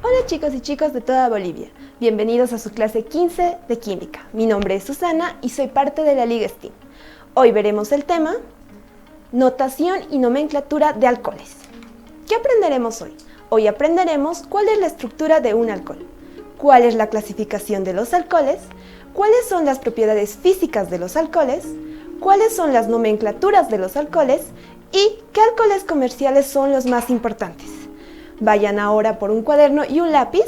Hola chicos y chicas de toda Bolivia, bienvenidos a su clase 15 de Química. Mi nombre es Susana y soy parte de la Liga STEAM. Hoy veremos el tema Notación y nomenclatura de alcoholes. ¿Qué aprenderemos hoy? Hoy aprenderemos cuál es la estructura de un alcohol, cuál es la clasificación de los alcoholes, cuáles son las propiedades físicas de los alcoholes, cuáles son las nomenclaturas de los alcoholes y qué alcoholes comerciales son los más importantes. Vayan ahora por un cuaderno y un lápiz.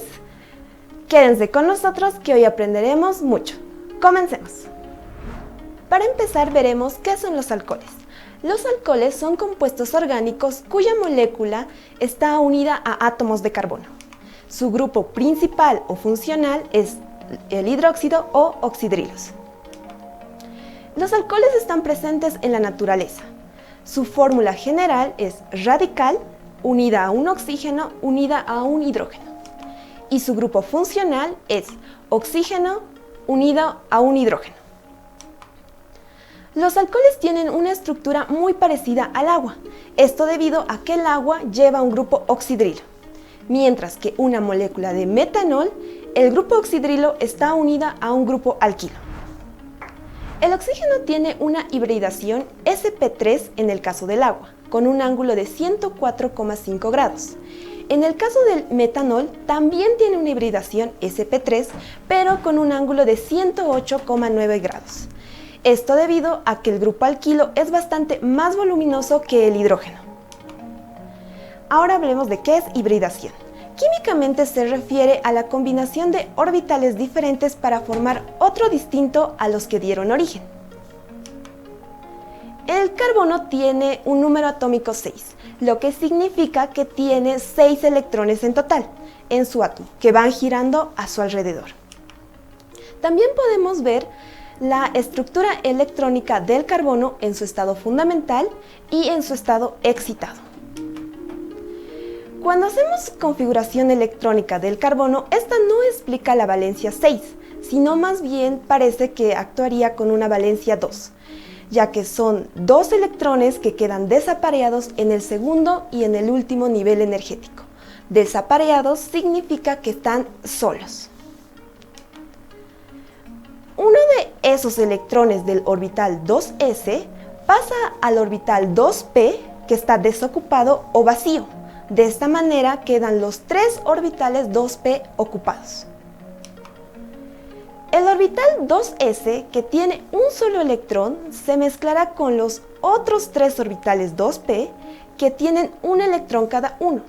Quédense con nosotros que hoy aprenderemos mucho. Comencemos. Para empezar veremos qué son los alcoholes. Los alcoholes son compuestos orgánicos cuya molécula está unida a átomos de carbono. Su grupo principal o funcional es el hidróxido o oxidrilos. Los alcoholes están presentes en la naturaleza. Su fórmula general es radical unida a un oxígeno unida a un hidrógeno. Y su grupo funcional es oxígeno unido a un hidrógeno. Los alcoholes tienen una estructura muy parecida al agua, esto debido a que el agua lleva un grupo oxidrilo, mientras que una molécula de metanol, el grupo oxidrilo está unida a un grupo alquilo. El oxígeno tiene una hibridación sp3 en el caso del agua, con un ángulo de 104,5 grados. En el caso del metanol también tiene una hibridación sp3, pero con un ángulo de 108,9 grados. Esto debido a que el grupo alquilo es bastante más voluminoso que el hidrógeno. Ahora hablemos de qué es hibridación. Químicamente se refiere a la combinación de orbitales diferentes para formar otro distinto a los que dieron origen. El carbono tiene un número atómico 6, lo que significa que tiene 6 electrones en total en su átomo, que van girando a su alrededor. También podemos ver la estructura electrónica del carbono en su estado fundamental y en su estado excitado. Cuando hacemos configuración electrónica del carbono, esta no explica la valencia 6, sino más bien parece que actuaría con una valencia 2, ya que son 2 electrones que quedan desapareados en el segundo y en el último nivel energético. Desapareados significa que están solos. Uno de esos electrones del orbital 2s pasa al orbital 2p, que está desocupado o vacío. De esta manera quedan los 3 orbitales 2p ocupados. El orbital 2s, que tiene un solo electrón, se mezclará con los otros 3 orbitales 2p, que tienen un electrón cada uno,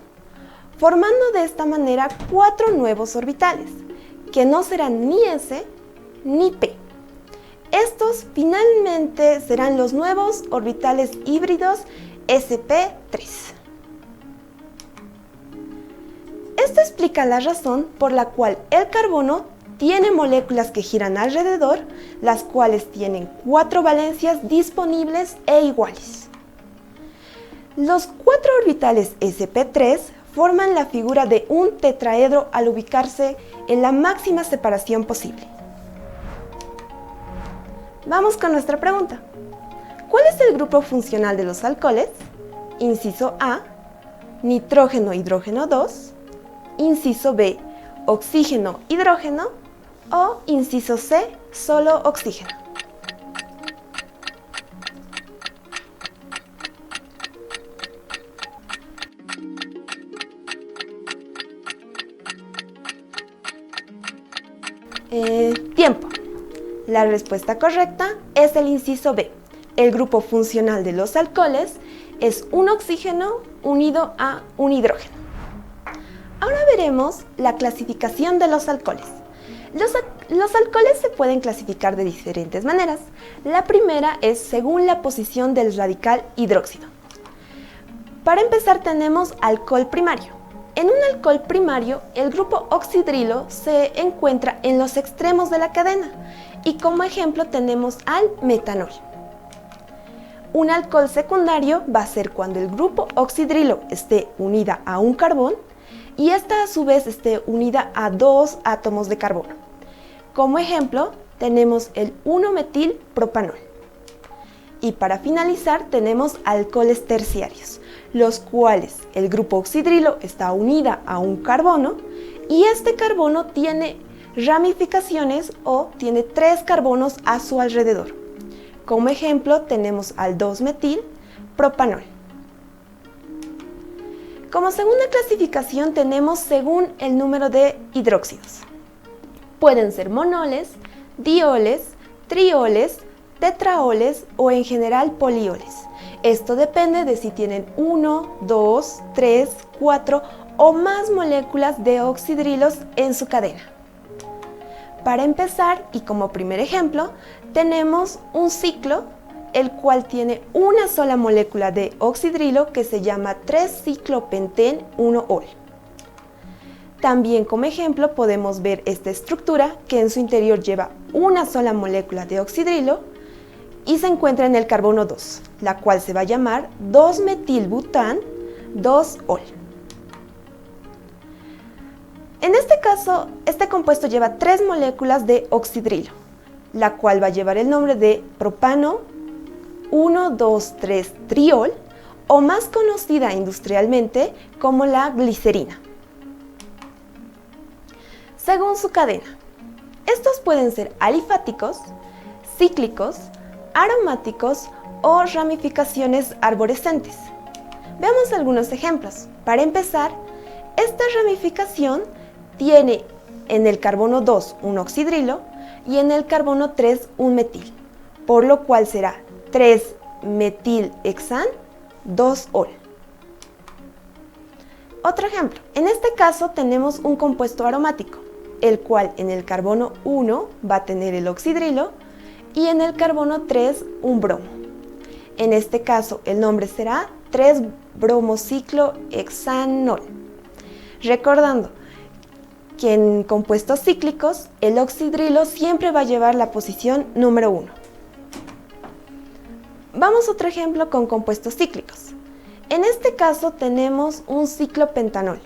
formando de esta manera 4 nuevos orbitales, que no serán ni s ni p. Estos finalmente serán los nuevos orbitales híbridos sp3. Esto explica la razón por la cual el carbono tiene moléculas que giran alrededor, las cuales tienen 4 valencias disponibles e iguales. Los 4 orbitales sp3 forman la figura de un tetraedro al ubicarse en la máxima separación posible. Vamos con nuestra pregunta. ¿Cuál es el grupo funcional de los alcoholes? Inciso A, nitrógeno, hidrógeno 2. Inciso B, oxígeno, hidrógeno. O inciso C, solo oxígeno. Tiempo. La respuesta correcta es el inciso B. El grupo funcional de los alcoholes es un oxígeno unido a un hidrógeno. Ahora veremos la clasificación de los alcoholes. Los alcoholes se pueden clasificar de diferentes maneras. La primera es según la posición del radical hidróxido. Para empezar tenemos alcohol primario. En un alcohol primario, el grupo oxidrilo se encuentra en los extremos de la cadena y como ejemplo tenemos al metanol. Un alcohol secundario va a ser cuando el grupo oxidrilo esté unida a un carbón y esta a su vez esté unida a 2 átomos de carbono. Como ejemplo tenemos el 1-metilpropanol. Y para finalizar tenemos alcoholes terciarios, los cuales el grupo oxidrilo está unida a un carbono y este carbono tiene ramificaciones o tiene 3 carbonos a su alrededor. Como ejemplo tenemos al 2-metil-propanol. Como segunda clasificación tenemos según el número de hidróxidos. Pueden ser monoles, dioles, trioles, tetraoles o en general polioles. Esto depende de si tienen 1, 2, 3, 4 o más moléculas de oxidrilos en su cadena. Para empezar, y como primer ejemplo, tenemos un ciclo, el cual tiene una sola molécula de oxidrilo que se llama 3-ciclopentén-1-ol. También como ejemplo podemos ver esta estructura que en su interior lleva una sola molécula de oxidrilo y se encuentra en el carbono 2, la cual se va a llamar 2-metilbután-2-ol. En este caso, este compuesto lleva 3 moléculas de oxidrilo, la cual va a llevar el nombre de propano 1,2,3-triol o más conocida industrialmente como la glicerina. Según su cadena, estos pueden ser alifáticos, cíclicos, aromáticos o ramificaciones arborescentes. Veamos algunos ejemplos. Para empezar, esta ramificación tiene en el carbono 2 un oxidrilo y en el carbono 3 un metil, por lo cual será 3-metilhexan-2-ol. Otro ejemplo, en este caso tenemos un compuesto aromático, el cual en el carbono 1 va a tener el oxidrilo y en el carbono 3 un bromo. En este caso el nombre será 3-bromociclohexanol. Recordando que en compuestos cíclicos el oxidrilo siempre va a llevar la posición número 1. Vamos a otro ejemplo con compuestos cíclicos. En este caso tenemos un ciclopentanol.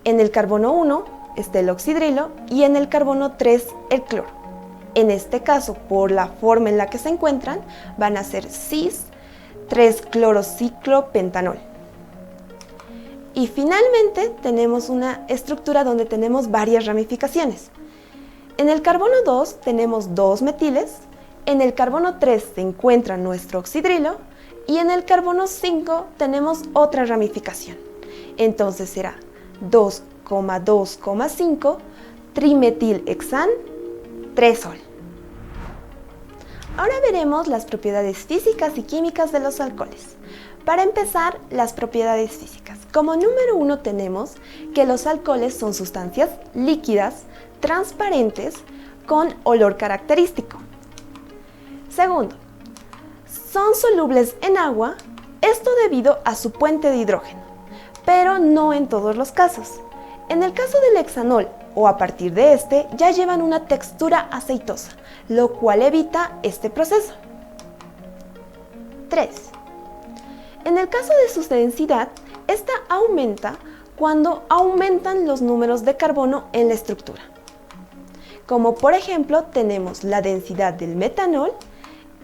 En el carbono 1 está el oxidrilo y en el carbono 3 el cloro. En este caso, por la forma en la que se encuentran, van a ser cis-3-clorociclopentanol. Y finalmente tenemos una estructura donde tenemos varias ramificaciones. En el carbono 2 tenemos 2 metiles, en el carbono 3 se encuentra nuestro oxidrilo y en el carbono 5 tenemos otra ramificación. Entonces será 2,2,5 trimetilhexan-3-ol. Ahora veremos las propiedades físicas y químicas de los alcoholes. Para empezar, las propiedades físicas. Como número 1 tenemos que los alcoholes son sustancias líquidas, transparentes, con olor característico. Segundo, son solubles en agua, esto debido a su puente de hidrógeno, pero no en todos los casos. En el caso del hexanol o a partir de este, ya llevan una textura aceitosa, lo cual evita este proceso. 3. En el caso de su densidad, esta aumenta cuando aumentan los números de carbono en la estructura. Como por ejemplo tenemos la densidad del metanol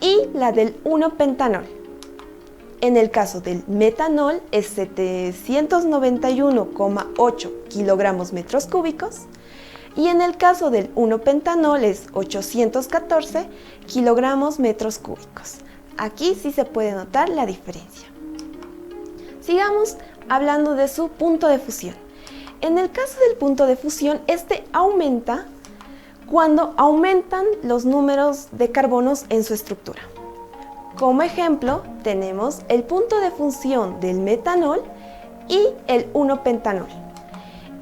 y la del 1-pentanol. En el caso del metanol es 791,8 kilogramos metros cúbicos y en el caso del 1-pentanol es 814 kilogramos metros cúbicos. Aquí sí se puede notar la diferencia. Sigamos hablando de su punto de fusión. En el caso del punto de fusión, este aumenta cuando aumentan los números de carbonos en su estructura. Como ejemplo, tenemos el punto de fusión del metanol y el 1-pentanol.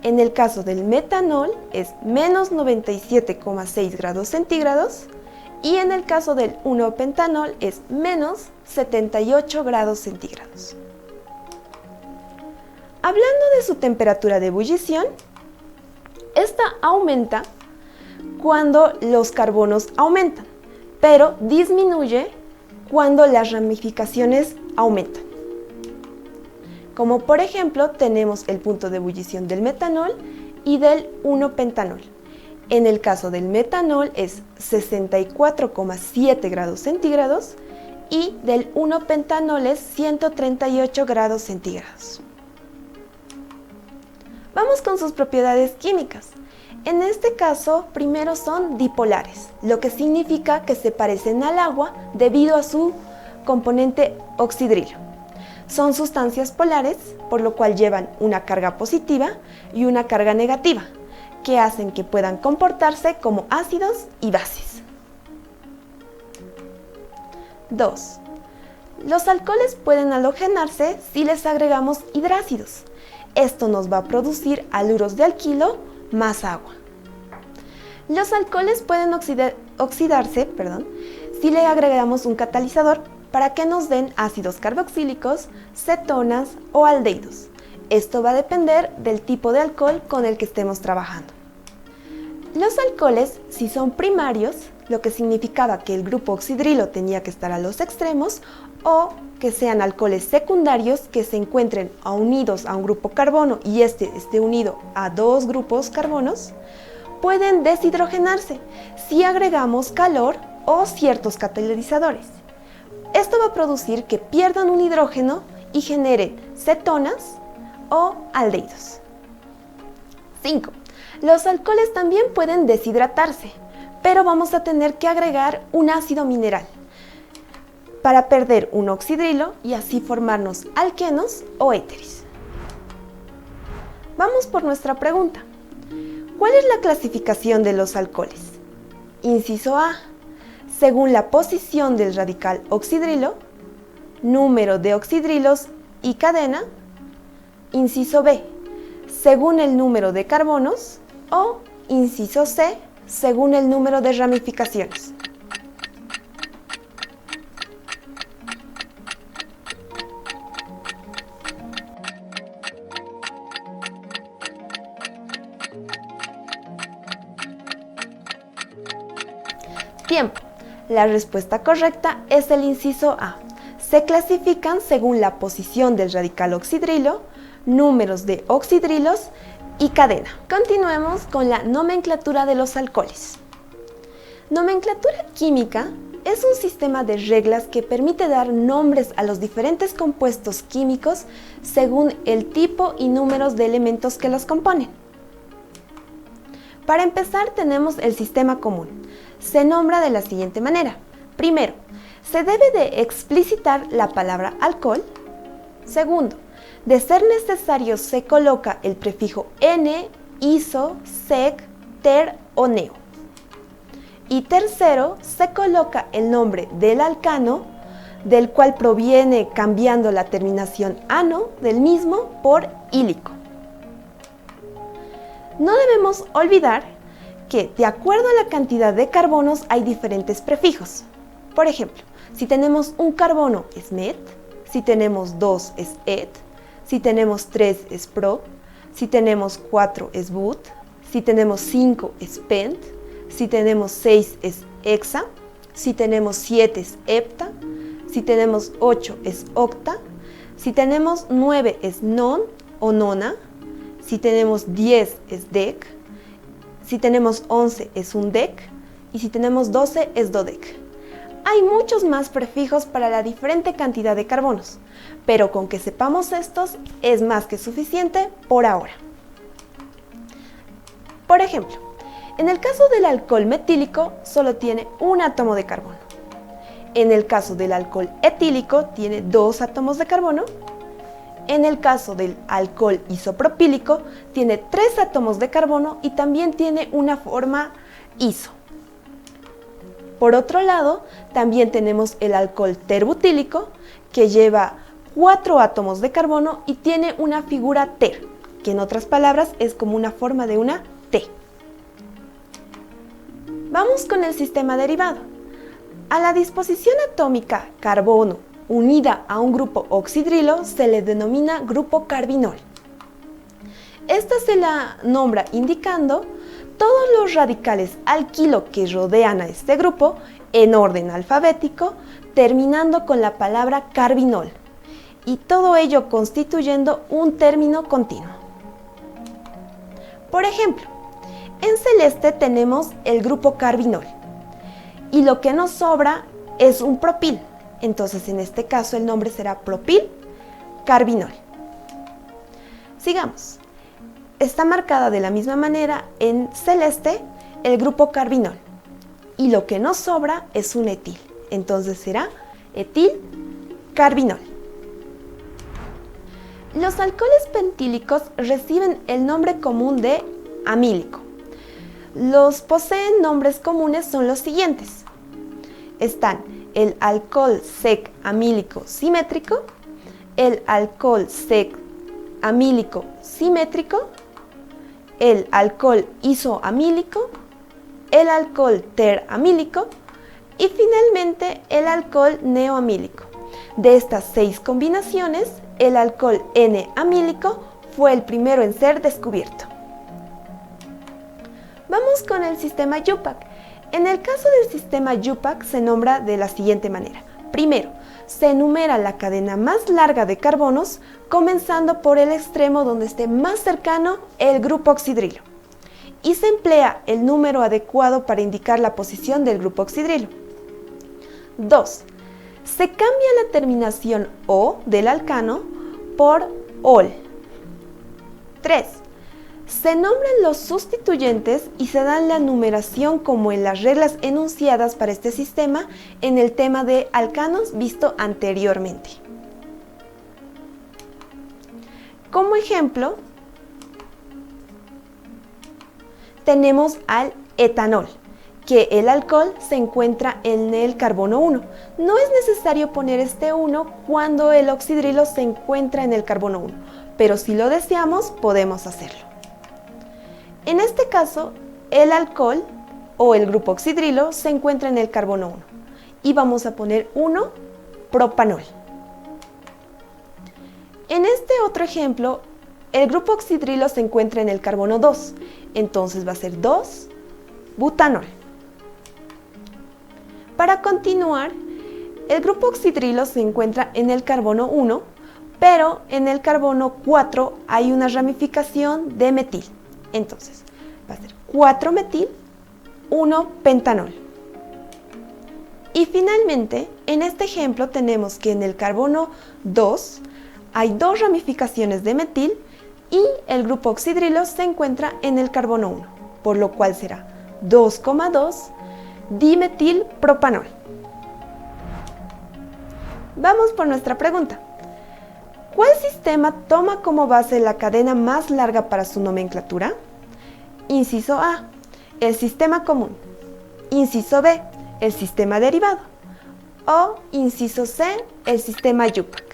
En el caso del metanol es menos 97,6 grados centígrados y en el caso del 1-pentanol es menos 78 grados centígrados. Hablando de su temperatura de ebullición, esta aumenta cuando los carbonos aumentan, pero disminuye cuando las ramificaciones aumentan. Como por ejemplo tenemos el punto de ebullición del metanol y del 1-pentanol. En el caso del metanol es 64,7 grados centígrados y del 1-pentanol es 138 grados centígrados. Vamos con sus propiedades químicas. En este caso, primero son dipolares, lo que significa que se parecen al agua debido a su componente oxidrilo. Son sustancias polares, por lo cual llevan una carga positiva y una carga negativa, que hacen que puedan comportarse como ácidos y bases. 2. Los alcoholes pueden halogenarse si les agregamos hidrácidos. Esto nos va a producir haluros de alquilo más agua. Los alcoholes pueden oxidarse si le agregamos un catalizador para que nos den ácidos carboxílicos, cetonas o aldehídos. Esto va a depender del tipo de alcohol con el que estemos trabajando. Los alcoholes, si son primarios, lo que significaba que el grupo oxidrilo tenía que estar a los extremos, o que sean alcoholes secundarios que se encuentren unidos a un grupo carbono y este esté unido a dos grupos carbonos, pueden deshidrogenarse si agregamos calor o ciertos catalizadores. Esto va a producir que pierdan un hidrógeno y generen cetonas o aldehídos. 5. Los alcoholes también pueden deshidratarse, pero vamos a tener que agregar un ácido mineral para perder un oxidrilo y así formarnos alquenos o éteres. Vamos por nuestra pregunta. ¿Cuál es la clasificación de los alcoholes? Inciso A. Según la posición del radical oxidrilo, número de oxidrilos y cadena. Inciso B. Según el número de carbonos. O inciso C. Según el número de ramificaciones. Tiempo. La respuesta correcta es el inciso A. Se clasifican según la posición del radical oxidrilo, números de oxidrilos y cadena. Continuemos con la nomenclatura de los alcoholes. Nomenclatura química es un sistema de reglas que permite dar nombres a los diferentes compuestos químicos según el tipo y números de elementos que los componen. Para empezar, tenemos el sistema común. Se nombra de la siguiente manera. Primero, se debe de explicitar la palabra alcohol. Segundo, de ser necesario se coloca el prefijo ene, iso, sec, ter o neo. Y tercero, se coloca el nombre del alcano, del cual proviene cambiando la terminación ano del mismo por ílico. No debemos olvidar que de acuerdo a la cantidad de carbonos hay diferentes prefijos. Por ejemplo, si tenemos un carbono es met, si tenemos 2 es et, si tenemos 3 es pro, si tenemos 4 es but, si tenemos 5 es pent, si tenemos 6 es hexa, si tenemos 7 es hepta, si tenemos 8 es octa, si tenemos 9 es non o nona, si tenemos 10 es dec, si tenemos 11 es undec y si tenemos 12 es dodec. Hay muchos más prefijos para la diferente cantidad de carbonos, pero con que sepamos estos es más que suficiente por ahora. Por ejemplo, en el caso del alcohol metílico solo tiene un átomo de carbono. En el caso del alcohol etílico tiene 2 átomos de carbono. En el caso del alcohol isopropílico tiene 3 átomos de carbono y también tiene una forma iso. Por otro lado, también tenemos el alcohol terbutílico que lleva 4 átomos de carbono y tiene una figura ter, que en otras palabras es como una forma de una T. Vamos con el sistema derivado. A la disposición atómica carbono unida a un grupo oxidrilo se le denomina grupo carbinol. Esta se la nombra indicando todos los radicales alquilo que rodean a este grupo en orden alfabético, terminando con la palabra carbinol, y todo ello constituyendo un término continuo. Por ejemplo, en celeste tenemos el grupo carbinol, y lo que nos sobra es un propil. Entonces, en este caso, el nombre será propil carbinol. Sigamos. está marcada de la misma manera en celeste el grupo carbinol. Y lo que nos sobra es un etil. Entonces será etilcarbinol. Los alcoholes pentílicos reciben el nombre común de amílico. Los poseen nombres comunes son los siguientes. Están el alcohol sec amílico simétrico, el alcohol sec amílico simétrico, el alcohol isoamílico, el alcohol teramílico y finalmente el alcohol neoamílico. De estas 6 combinaciones, el alcohol N-amílico fue el primero en ser descubierto. Vamos con el sistema IUPAC. En el caso del sistema IUPAC se nombra de la siguiente manera. Primero, se enumera la cadena más larga de carbonos, comenzando por el extremo donde esté más cercano el grupo oxidrilo. Y se emplea el número adecuado para indicar la posición del grupo oxidrilo. 2. Se cambia la terminación O del alcano por OL. 3. Se nombran los sustituyentes y se dan la numeración como en las reglas enunciadas para este sistema en el tema de alcanos visto anteriormente. Como ejemplo, tenemos al etanol, que el alcohol se encuentra en el carbono 1. No es necesario poner este 1 cuando el oxidrilo se encuentra en el carbono 1, pero si lo deseamos podemos hacerlo. En este caso, el alcohol o el grupo oxidrilo se encuentra en el carbono 1 y vamos a poner 1 propanol. En este otro ejemplo, el grupo oxidrilo se encuentra en el carbono 2, entonces va a ser 2 butanol. Para continuar, el grupo oxidrilo se encuentra en el carbono 1, pero en el carbono 4 hay una ramificación de metil. Entonces, va a ser 4-metil, 1-pentanol. Y finalmente, en este ejemplo tenemos que en el carbono 2 hay 2 ramificaciones de metil y el grupo oxidrilo se encuentra en el carbono 1, por lo cual será 2,2 dimetilpropanol. Vamos por nuestra pregunta. ¿Cuál sistema toma como base la cadena más larga para su nomenclatura? Inciso A, el sistema común. Inciso B, el sistema derivado. O inciso C, el sistema IUPAC.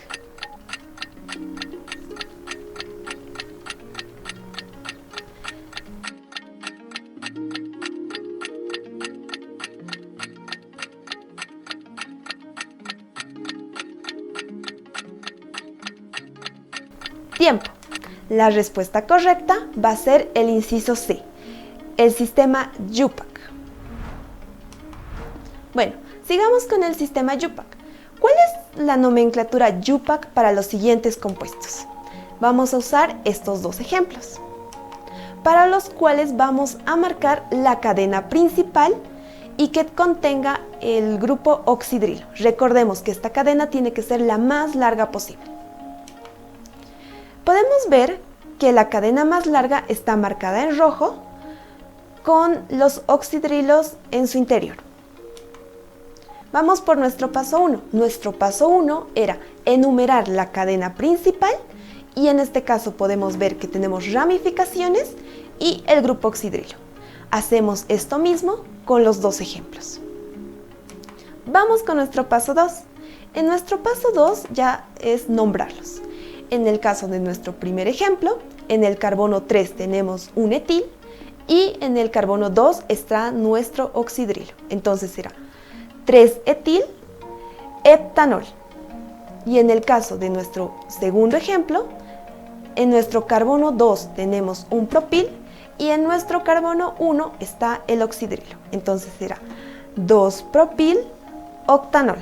Tiempo. La respuesta correcta va a ser el inciso C, el sistema IUPAC. Bueno, sigamos con el sistema IUPAC. ¿Cuál es la nomenclatura IUPAC para los siguientes compuestos? Vamos a usar estos 2 ejemplos, para los cuales vamos a marcar la cadena principal y que contenga el grupo oxidrilo. Recordemos que esta cadena tiene que ser la más larga posible. Podemos ver que la cadena más larga está marcada en rojo con los oxidrilos en su interior. Vamos por nuestro paso 1. Nuestro paso 1 era enumerar la cadena principal y en este caso podemos ver que tenemos ramificaciones y el grupo oxidrilo. Hacemos esto mismo con los 2 ejemplos. Vamos con nuestro paso 2. En nuestro paso 2 ya es nombrarlos. En el caso de nuestro primer ejemplo, en el carbono 3 tenemos un etil y en el carbono 2 está nuestro oxidrilo. Entonces será 3-etil heptanol. Y en el caso de nuestro segundo ejemplo, en nuestro carbono 2 tenemos un propil y en nuestro carbono 1 está el oxidrilo. Entonces será 2-propil octanol.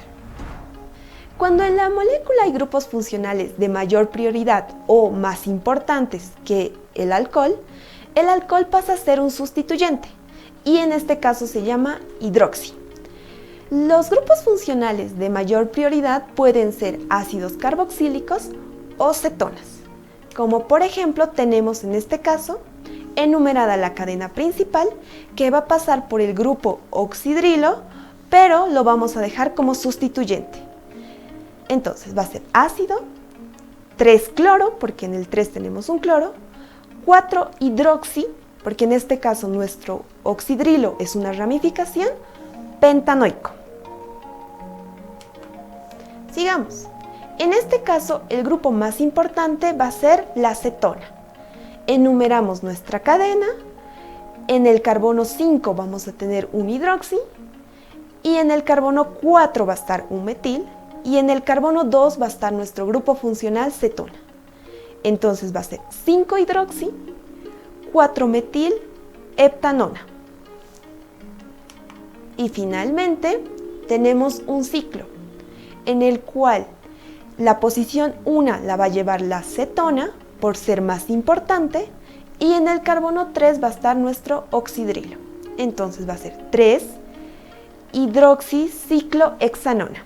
Cuando en la molécula hay grupos funcionales de mayor prioridad o más importantes que el alcohol pasa a ser un sustituyente y en este caso se llama hidroxi. Los grupos funcionales de mayor prioridad pueden ser ácidos carboxílicos o cetonas. Como por ejemplo tenemos en este caso enumerada la cadena principal que va a pasar por el grupo oxidrilo, pero lo vamos a dejar como sustituyente. Entonces va a ser ácido, 3 cloro, porque en el 3 tenemos un cloro, 4 hidroxi, porque en este caso nuestro oxidrilo es una ramificación, pentanoico. Sigamos. En este caso, el grupo más importante va a ser la cetona. Enumeramos nuestra cadena. En el carbono 5 vamos a tener un hidroxi, y en el carbono 4 va a estar un metil, y en el carbono 2 va a estar nuestro grupo funcional cetona. Entonces va a ser 5 hidroxi, 4 metil, heptanona. Y finalmente tenemos un ciclo en el cual la posición 1 la va a llevar la cetona por ser más importante, y en el carbono 3 va a estar nuestro oxidrilo. Entonces va a ser 3 hidroxiciclohexanona.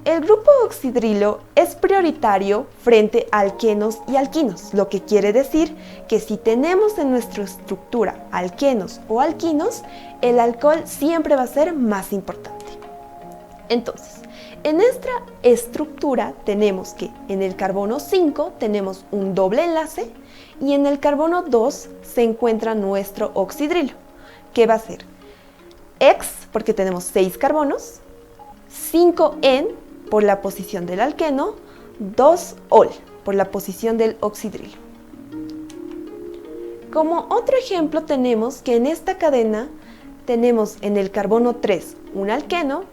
El grupo oxidrilo es prioritario frente a alquenos y alquinos, lo que quiere decir que si tenemos en nuestra estructura alquenos o alquinos, el alcohol siempre va a ser más importante. Entonces, en nuestra estructura tenemos que en el carbono 5 tenemos un doble enlace, y en el carbono 2 se encuentra nuestro oxidrilo, que va a ser X, porque tenemos 6 carbonos, 5N por la posición del alqueno, 2-ol por la posición del oxidrilo. Como otro ejemplo tenemos que en esta cadena tenemos en el carbono 3 un alqueno,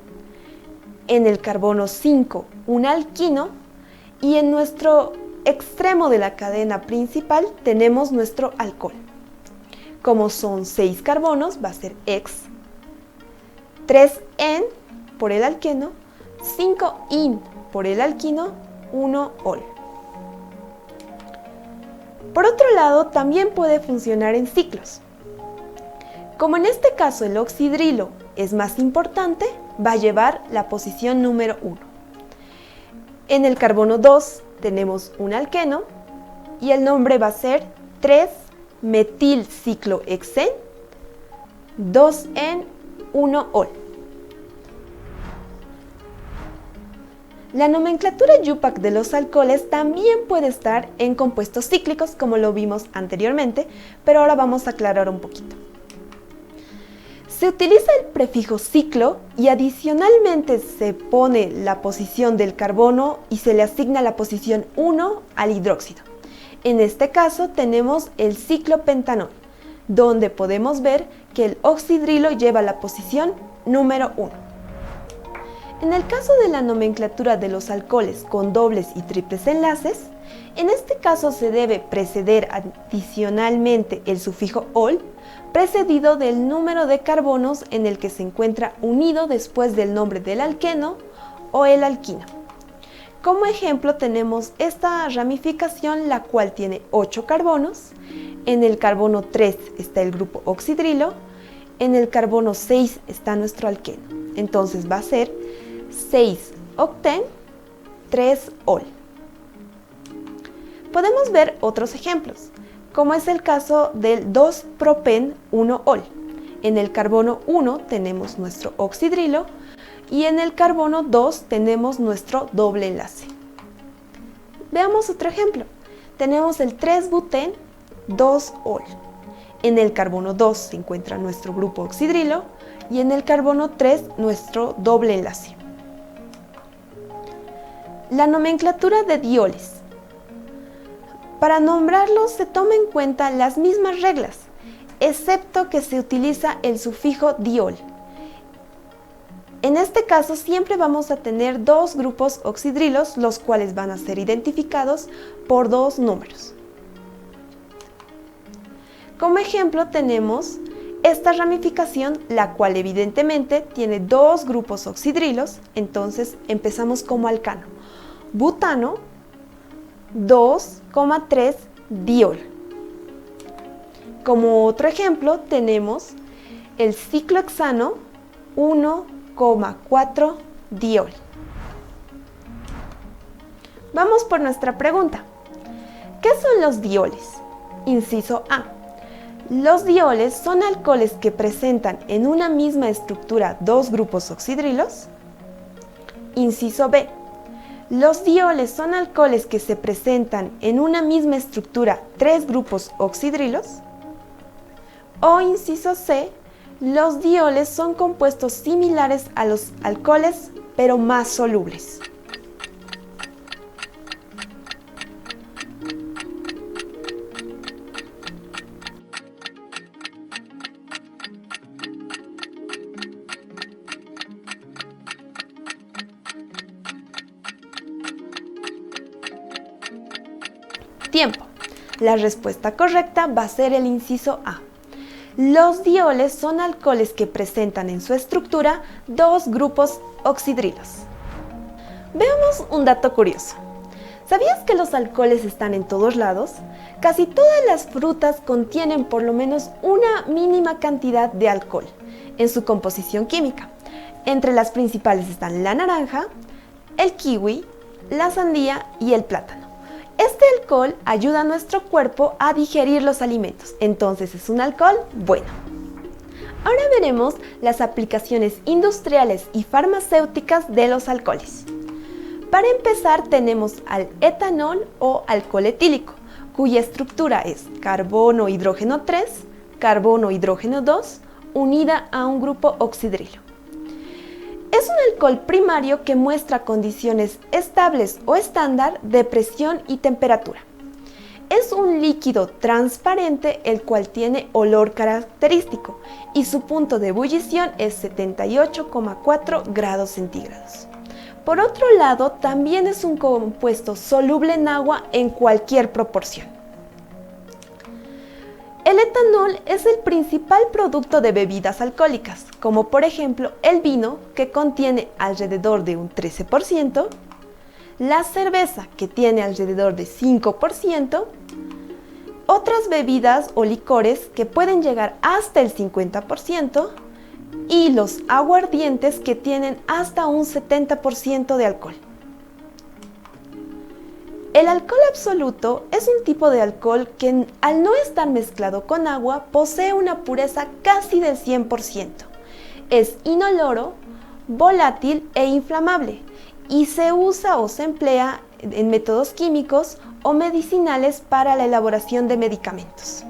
en el carbono 5 un alquino, y en nuestro extremo de la cadena principal tenemos nuestro alcohol. Como son 6 carbonos, va a ser X, 3N por el alqueno, 5-in por el alquino, 1-ol. Por otro lado, también puede funcionar en ciclos. Como en este caso el oxidrilo es más importante, va a llevar la posición número 1. En el carbono 2 tenemos un alqueno, y el nombre va a ser 3-metilciclohexen, 2N, 1-ol. La nomenclatura IUPAC de los alcoholes también puede estar en compuestos cíclicos, como lo vimos anteriormente, pero ahora vamos a aclarar un poquito. Se utiliza el prefijo ciclo y adicionalmente se pone la posición del carbono y se le asigna la posición 1 al hidróxido. En este caso tenemos el ciclopentanol, donde podemos ver que el oxidrilo lleva la posición número 1. En el caso de la nomenclatura de los alcoholes con dobles y triples enlaces, en este caso se debe preceder adicionalmente el sufijo ol, precedido del número de carbonos en el que se encuentra unido después del nombre del alqueno o el alquino. Como ejemplo tenemos esta ramificación, la cual tiene 8 carbonos. En el carbono 3 está el grupo oxidrilo, en el carbono 6 está nuestro alqueno. Entonces va a ser 6-octen, 3-ol. Podemos ver otros ejemplos, como es el caso del 2-propen, 1-ol. En el carbono 1 tenemos nuestro oxidrilo, y en el carbono 2 tenemos nuestro doble enlace. Veamos otro ejemplo. Tenemos el 3-buten, 2-ol. En el carbono 2 se encuentra nuestro grupo oxidrilo, y en el carbono 3 nuestro doble enlace. La nomenclatura de dioles. Para nombrarlos se toma en cuenta las mismas reglas, excepto que se utiliza el sufijo diol. En este caso siempre vamos a tener 2 grupos oxidrilos, los cuales van a ser identificados por 2 números. Como ejemplo tenemos esta ramificación, la cual evidentemente tiene 2 grupos oxidrilos, entonces empezamos como alcano. Butano, 2,3 diol. Como otro ejemplo tenemos el ciclohexano, 1,4 diol. Vamos por nuestra pregunta. ¿Qué son los dioles? Inciso A. Los dioles son alcoholes que presentan en una misma estructura dos grupos oxidrilos. Inciso B. Los dioles son alcoholes que se presentan en una misma estructura tres grupos oxidrilos. O inciso C. Los dioles son compuestos similares a los alcoholes, pero más solubles. Tiempo. La respuesta correcta va a ser el inciso A. Los dioles son alcoholes que presentan en su estructura dos grupos oxidrilos. Veamos un dato curioso. ¿Sabías que los alcoholes están en todos lados? Casi todas las frutas contienen por lo menos una mínima cantidad de alcohol en su composición química. Entre las principales están la naranja, el kiwi, la sandía y el plátano. Este alcohol ayuda a nuestro cuerpo a digerir los alimentos, entonces es un alcohol bueno. Ahora veremos las aplicaciones industriales y farmacéuticas de los alcoholes. Para empezar tenemos al etanol o alcohol etílico, cuya estructura es carbono hidrógeno 3, carbono hidrógeno 2, unida a un grupo oxidrilo. Es un alcohol primario que muestra condiciones estables o estándar de presión y temperatura. Es un líquido transparente el cual tiene olor característico y su punto de ebullición es 78,4 grados centígrados. Por otro lado, también es un compuesto soluble en agua en cualquier proporción. El etanol es el principal producto de bebidas alcohólicas, como por ejemplo el vino, que contiene alrededor de un 13%, la cerveza, que tiene alrededor de 5%, otras bebidas o licores que pueden llegar hasta el 50%, y los aguardientes, que tienen hasta un 70% de alcohol. El alcohol absoluto es un tipo de alcohol que, al no estar mezclado con agua, posee una pureza casi del 100%. Es inoloro, volátil e inflamable y se usa o se emplea en métodos químicos o medicinales para la elaboración de medicamentos.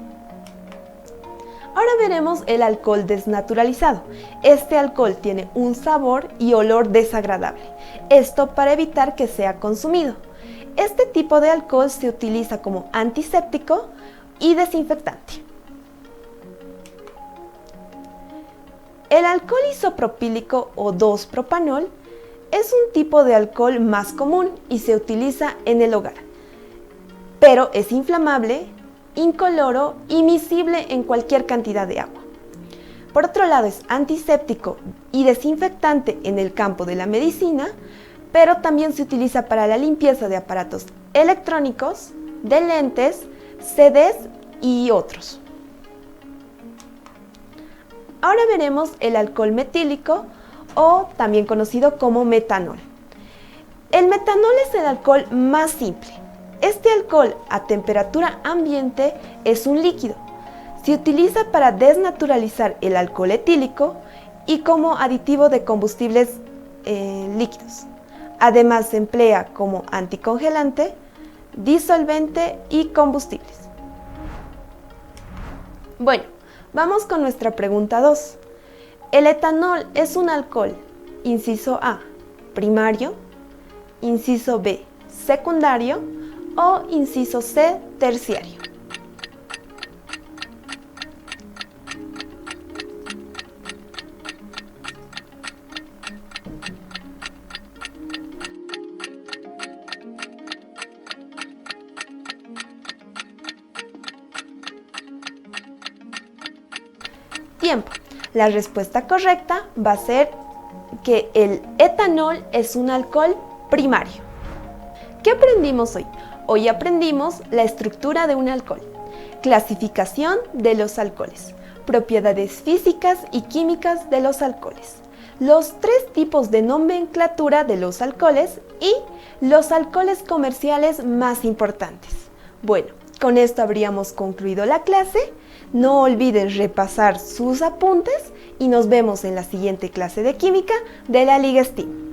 Ahora veremos el alcohol desnaturalizado. Este alcohol tiene un sabor y olor desagradable, esto para evitar que sea consumido. Este tipo de alcohol se utiliza como antiséptico y desinfectante. El alcohol isopropílico o 2-propanol es un tipo de alcohol más común y se utiliza en el hogar, pero es inflamable, incoloro y miscible en cualquier cantidad de agua. Por otro lado, es antiséptico y desinfectante en el campo de la medicina, pero también se utiliza para la limpieza de aparatos electrónicos, de lentes, CDs y otros. Ahora veremos el alcohol metílico, o también conocido como metanol. El metanol es el alcohol más simple. Este alcohol a temperatura ambiente es un líquido. Se utiliza para desnaturalizar el alcohol etílico y como aditivo de combustibles líquidos. Además se emplea como anticongelante, disolvente y combustibles. Bueno, vamos con nuestra pregunta 2. ¿El etanol es un alcohol, inciso A, primario, inciso B, secundario o inciso C, terciario? Tiempo. La respuesta correcta va a ser que el etanol es un alcohol primario. ¿Qué aprendimos hoy? Hoy aprendimos la estructura de un alcohol, clasificación de los alcoholes, propiedades físicas y químicas de los alcoholes, los 3 tipos de nomenclatura de los alcoholes y los alcoholes comerciales más importantes. Bueno, con esto habríamos concluido la clase. No olviden repasar sus apuntes y nos vemos en la siguiente clase de química de la Liga STEAM.